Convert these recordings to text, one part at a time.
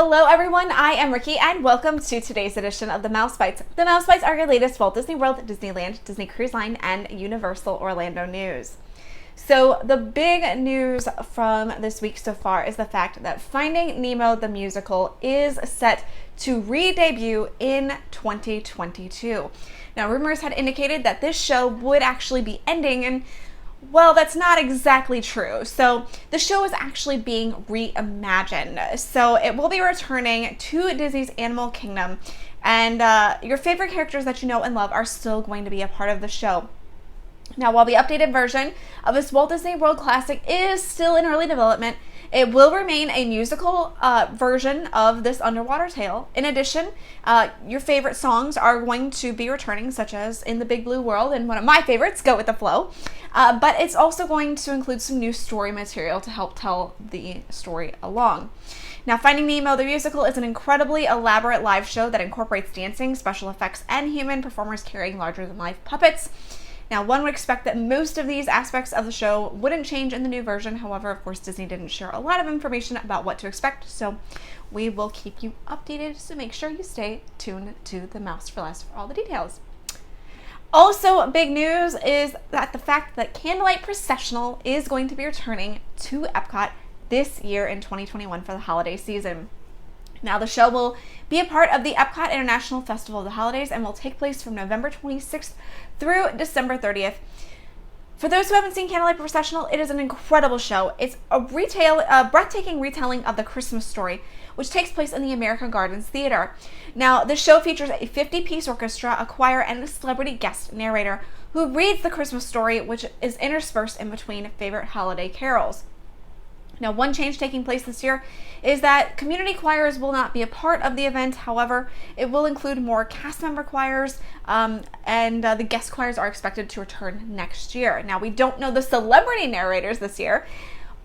Hello everyone, I am Ricky and welcome to today's edition of the Mouse Bites. The Mouse Bites are your latest Walt Disney World, Disneyland, Disney Cruise Line, and Universal Orlando news. So the big news from this week so far is the fact that Finding Nemo the musical is set to re-debut in 2022. Now rumors had indicated that this show would actually be ending, and well, that's not exactly true. So the show is actually being reimagined. So it will be returning to Disney's Animal Kingdom, and your favorite characters that you know and love are still going to be a part of the show. Now, while the updated version of this Walt Disney World classic is still in early development, it will remain a musical version of this underwater tale. In addition, your favorite songs are going to be returning, such as In the Big Blue World and one of my favorites, Go With the Flow. But it's also going to include some new story material to help tell the story along. Now, Finding Nemo the musical is an incredibly elaborate live show that incorporates dancing, special effects, and human performers carrying larger-than-life puppets. Now, one would expect that most of these aspects of the show wouldn't change in the new version. However, of course, Disney didn't share a lot of information about what to expect, so we will keep you updated, so make sure you stay tuned to the Mouse for Less for all the details. Also, big news is that the fact that Candlelight Processional is going to be returning to EPCOT this year in 2021 for the holiday season. Now, the show will be a part of the EPCOT International Festival of the Holidays and will take place from November 26th through December 30th. For those who haven't seen Candlelight Processional, it is an incredible show. It's a breathtaking retelling of the Christmas story, which takes place in the American Gardens Theater. Now, the show features a 50-piece orchestra, a choir, and a celebrity guest narrator who reads the Christmas story, which is interspersed in between favorite holiday carols. Now, one change taking place this year is that community choirs will not be a part of the event. However, it will include more cast member choirs, and the guest choirs are expected to return next year. Now, we don't know the celebrity narrators this year,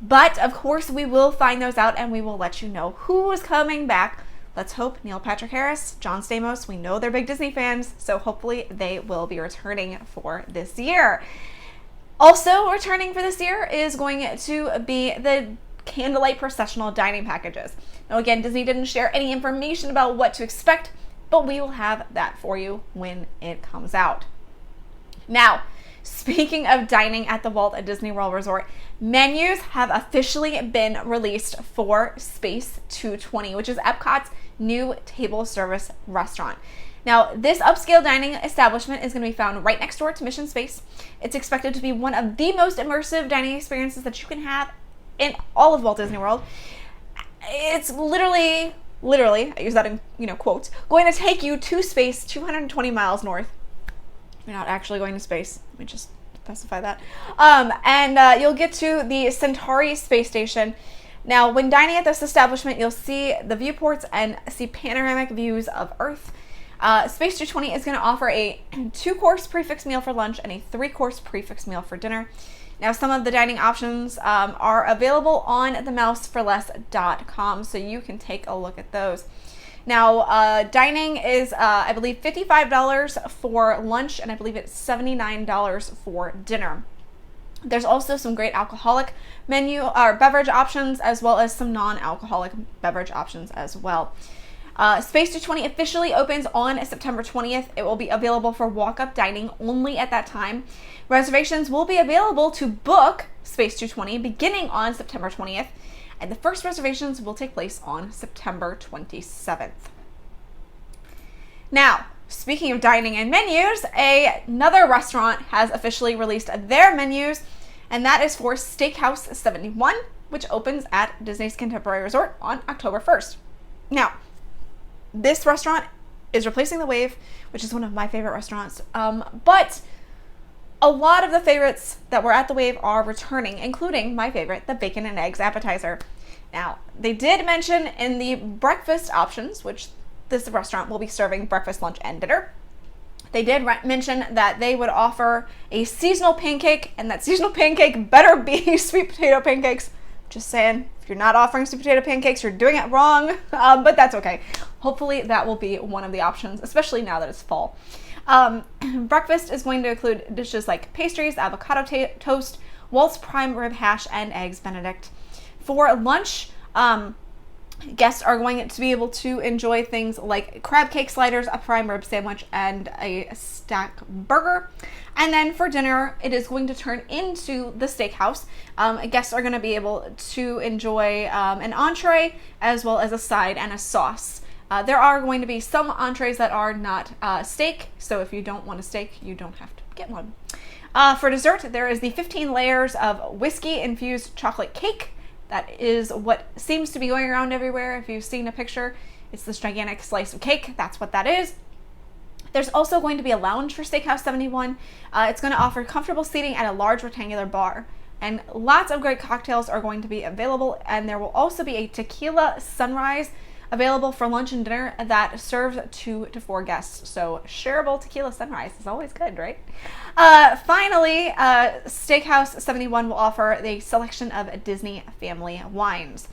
but of course we will find those out and we will let you know who is coming back. Let's hope Neil Patrick Harris, John Stamos, we know they're big Disney fans, so hopefully they will be returning for this year. Also returning for this year is going to be the Candlelight Processional dining packages. Now again, Disney didn't share any information about what to expect, but we will have that for you when it comes out. Now, speaking of dining at the Walt Disney World Resort, menus have officially been released for Space 220, which is Epcot's new table service restaurant. Now, this upscale dining establishment is going to be found right next door to Mission Space. It's expected to be one of the most immersive dining experiences that you can have in all of Walt Disney World. It's literally, I use that in quotes, going to take you to space 220 miles north. You're not actually going to space. Let me just specify that. And you'll get to the Centauri space station. Now, when dining at this establishment, you'll see the viewports and see panoramic views of Earth. Space 220 is going to offer a 2-course prefix meal for lunch and a 3-course prefix meal for dinner. Now, some of the dining options are available on themouseforless.com, so you can take a look at those. Now, dining is, I believe, $55 for lunch, and I believe it's $79 for dinner. There's also some great alcoholic menu or beverage options, as well as some non-alcoholic beverage options as well. Space 220 officially opens on September 20th. It will be available for walk-up dining only at that time. Reservations will be available to book Space 220 beginning on September 20th, and the first reservations will take place on September 27th. Now, speaking of dining and menus, another restaurant has officially released their menus, and that is for Steakhouse 71, which opens at Disney's Contemporary Resort on October 1st. Now, this restaurant is replacing the Wave, which is one of my favorite restaurants, but a lot of the favorites that were at the Wave are returning, including my favorite, the bacon and eggs appetizer. Now, they did mention in the breakfast options, which this restaurant will be serving breakfast, lunch, and dinner, they did mention that they would offer a seasonal pancake, and that seasonal pancake better be sweet potato pancakes. Just saying, if you're not offering sweet potato pancakes, you're doing it wrong, but that's okay. Hopefully that will be one of the options, especially now that it's fall. Breakfast is going to include dishes like pastries, avocado toast, Walt's prime rib hash, and eggs Benedict. For lunch, Guests are going to be able to enjoy things like crab cake sliders, a prime rib sandwich, and a stack burger. And then for dinner, it is going to turn into the Steakhouse. Guests are going to be able to enjoy an entree as well as a side and a sauce. There are going to be some entrees that are not steak, so if you don't want a steak, you don't have to get one. For dessert, there is the 15 layers of whiskey-infused chocolate cake. That is what seems to be going around everywhere. If you've seen a picture, it's this gigantic slice of cake. That's what that is. There's also going to be a lounge for Steakhouse 71. It's going to offer comfortable seating at a large rectangular bar. And lots of great cocktails are going to be available. And there will also be a tequila sunrise available for lunch and dinner that serves 2 to 4 guests. So shareable tequila sunrise is always good, right? Finally, Steakhouse 71 will offer the selection of Disney family wines.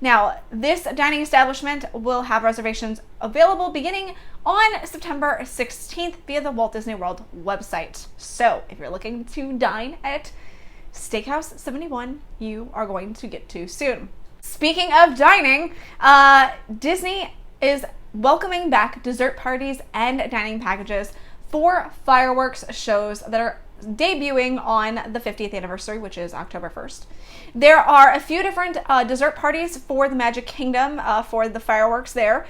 Now, this dining establishment will have reservations available beginning on September 16th via the Walt Disney World website. So if you're looking to dine at Steakhouse 71, you are going to get to soon. Speaking of dining, Disney is welcoming back dessert parties and dining packages for fireworks shows that are debuting on the 50th anniversary, which is October 1st. There are a few different dessert parties for the Magic Kingdom for the fireworks there.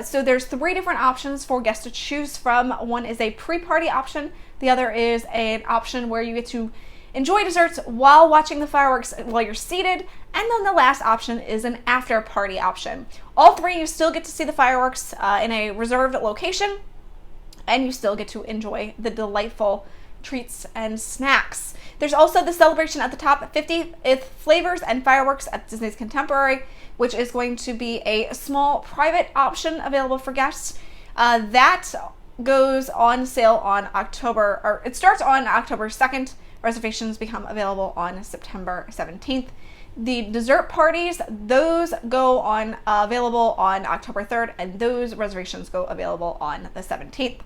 So there's 3 different options for guests to choose from. One is a pre-party option. The other is an option where you get to enjoy desserts while watching the fireworks while you're seated. And then the last option is an after party option. All 3, you still get to see the fireworks in a reserved location, and you still get to enjoy the delightful treats and snacks. There's also the celebration at the top, 50th flavors and fireworks at Disney's Contemporary, which is going to be a small private option available for guests. That goes on sale on it starts on October 2nd. Reservations become available on September 17th. The dessert parties, those go on available on October 3rd, and those reservations go available on the 17th.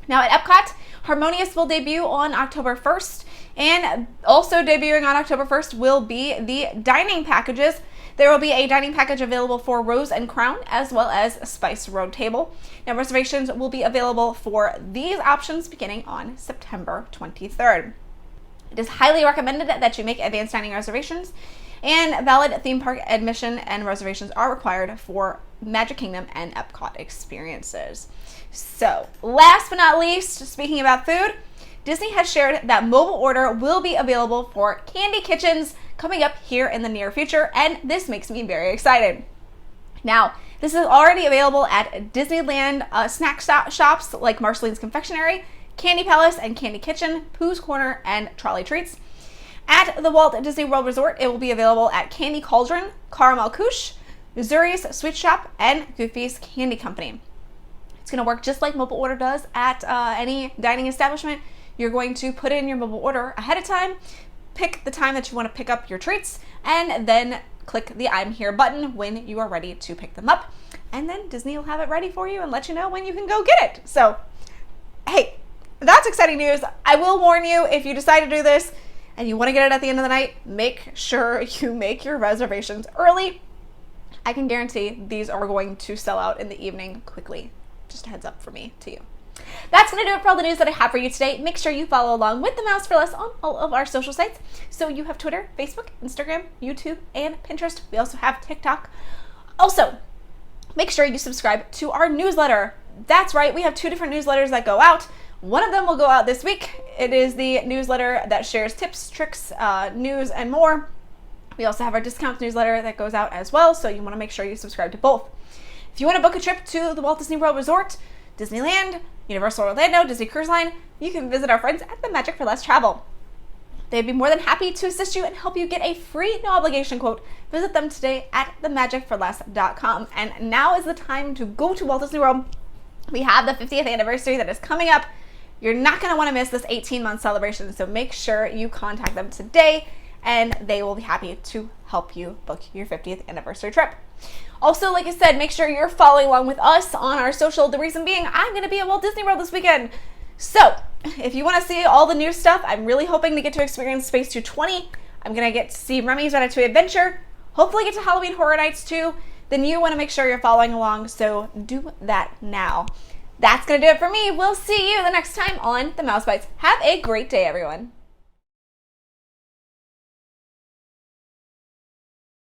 Now at EPCOT, Harmonious will debut on October 1st, and also debuting on October 1st will be the dining packages. There will be a dining package available for Rose and Crown, as well as a Spice Road Table. Now reservations will be available for these options beginning on September 23rd. It is highly recommended that you make advanced dining reservations, and valid theme park admission and reservations are required for Magic Kingdom and EPCOT experiences. So, last but not least, speaking about food, Disney has shared that mobile order will be available for Candy Kitchens coming up here in the near future, and this makes me very excited. Now, this is already available at Disneyland snack shops like Marceline's Confectionery, Candy Palace and Candy Kitchen, Pooh's Corner, and Trolley Treats. At the Walt Disney World Resort, it will be available at Candy Cauldron, Caramel Couche, Missouri's Sweet Shop, and Goofy's Candy Company. It's going to work just like mobile order does at any dining establishment. You're going to put in your mobile order ahead of time, pick the time that you want to pick up your treats, and then click the I'm Here button when you are ready to pick them up. And then Disney will have it ready for you and let you know when you can go get it. So, hey, that's exciting news. I will warn you, if you decide to do this and you want to get it at the end of the night, make sure you make your reservations early. I can guarantee these are going to sell out in the evening quickly. Just a heads up for me to you. That's going to do it for all the news that I have for you today. Make sure you follow along with the Mouse for Less on all of our social sites. So you have Twitter, Facebook, Instagram, YouTube, and Pinterest. We also have TikTok. Also, make sure you subscribe to our newsletter. That's right, we have 2 different newsletters that go out. One of them will go out this week. It is the newsletter that shares tips, tricks, news, and more. We also have our discounts newsletter that goes out as well, so you want to make sure you subscribe to both. If you want to book a trip to the Walt Disney World Resort, Disneyland, Universal Orlando, Disney Cruise Line, you can visit our friends at the Magic for Less Travel. They'd be more than happy to assist you and help you get a free, no obligation quote. Visit them today at themagicforless.com. And now is the time to go to Walt Disney World. We have the 50th anniversary that is coming up. You're not going to want to miss this 18-month celebration, so make sure you contact them today, and they will be happy to help you book your 50th anniversary trip. Also, like I said, make sure you're following along with us on our social. The reason being, I'm going to be at Walt Disney World this weekend. So, if you want to see all the new stuff, I'm really hoping to get to experience Space 220. I'm going to get to see Remy's Ratatouille Adventure. Hopefully get to Halloween Horror Nights too. then you want to make sure you're following along. So do that now. That's going to do it for me. We'll see you the next time on the Mouse Bites. Have a great day, everyone.